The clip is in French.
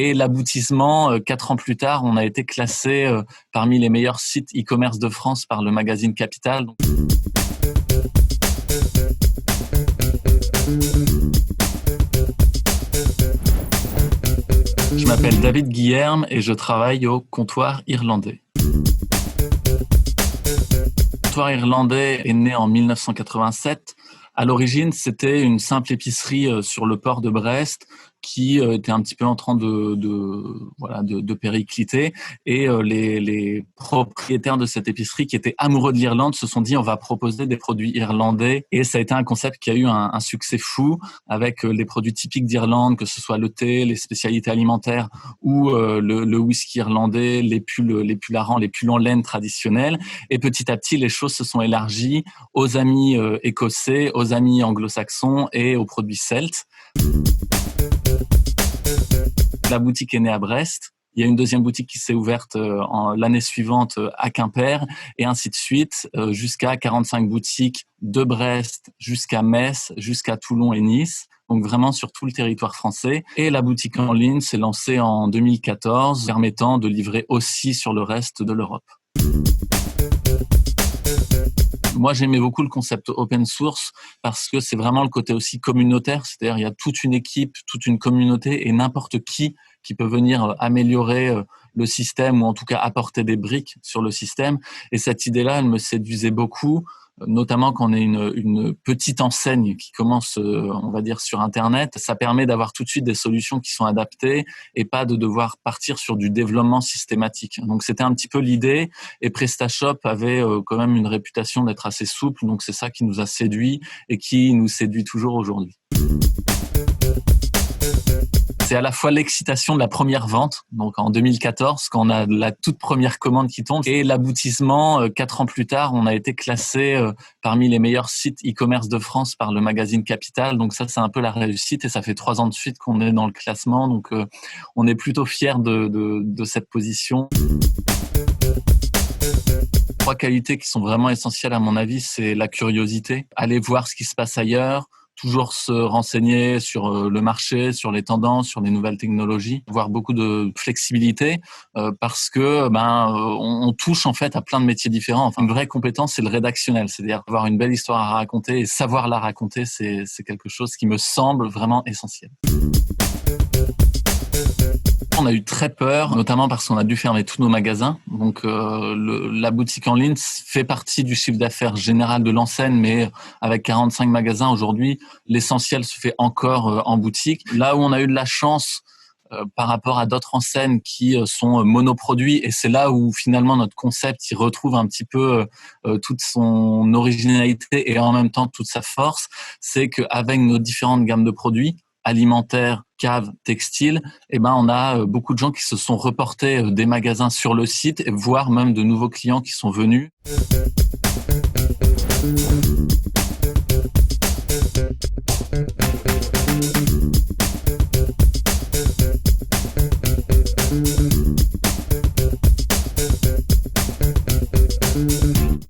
Et l'aboutissement, 4 ans plus tard, on a été classé parmi les meilleurs sites e-commerce de France par le magazine Capital. Je m'appelle David Guilherme et je travaille au Comptoir Irlandais. Le Comptoir Irlandais est né en 1987. À l'origine, c'était une simple épicerie sur le port de Brest qui était un petit peu en train de péricliter. Et les propriétaires de cette épicerie, qui étaient amoureux de l'Irlande, se sont dit on va proposer des produits irlandais. Et ça a été un concept qui a eu un succès fou avec les produits typiques d'Irlande, que ce soit le thé, les spécialités alimentaires ou le whisky irlandais, les pulls harengs, les pulls en laine traditionnels. Et petit à petit, les choses se sont élargies aux amis écossais, aux amis anglo-saxons et aux produits celtes. La boutique est née à Brest. Il y a une deuxième boutique qui s'est ouverte l'année suivante à Quimper et ainsi de suite jusqu'à 45 boutiques de Brest jusqu'à Metz, jusqu'à Toulon et Nice. Donc vraiment sur tout le territoire français. Et la boutique en ligne s'est lancée en 2014, permettant de livrer aussi sur le reste de l'Europe. Moi, j'aimais beaucoup le concept open source parce que c'est vraiment le côté aussi communautaire. C'est-à-dire, il y a toute une équipe, toute une communauté et n'importe qui peut venir améliorer le système ou en tout cas apporter des briques sur le système. Et cette idée-là, elle me séduisait beaucoup, notamment quand on est une petite enseigne qui commence, on va dire, sur Internet. Ça permet d'avoir tout de suite des solutions qui sont adaptées et pas de devoir partir sur du développement systématique. Donc, c'était un petit peu l'idée. Et PrestaShop avait quand même une réputation d'être assez souple. Donc, c'est ça qui nous a séduit et qui nous séduit toujours aujourd'hui. C'est à la fois l'excitation de la première vente, donc en 2014, quand on a la toute première commande qui tombe, et l'aboutissement, 4 ans plus tard, on a été classé parmi les meilleurs sites e-commerce de France par le magazine Capital. Donc ça, c'est un peu la réussite et ça fait 3 ans de suite qu'on est dans le classement. Donc on est plutôt fiers de cette position. 3 qualités qui sont vraiment essentielles à mon avis, c'est la curiosité, aller voir ce qui se passe ailleurs, toujours se renseigner sur le marché, sur les tendances, sur les nouvelles technologies, avoir beaucoup de flexibilité parce que on touche en fait à plein de métiers différents. Enfin, une vraie compétence, c'est le rédactionnel, c'est-à-dire avoir une belle histoire à raconter et savoir la raconter, c'est quelque chose qui me semble vraiment essentiel. On a eu très peur, notamment parce qu'on a dû fermer tous nos magasins. Donc la boutique en ligne fait partie du chiffre d'affaires général de l'enseigne, mais avec 45 magasins aujourd'hui, l'essentiel se fait encore en boutique. Là où on a eu de la chance par rapport à d'autres enseignes qui sont monoproduits, et c'est là où finalement notre concept il retrouve un petit peu toute son originalité et en même temps toute sa force, c'est qu'avec nos différentes gammes de produits, alimentaire, cave, textile, on a beaucoup de gens qui se sont reportés des magasins sur le site, voire même de nouveaux clients qui sont venus.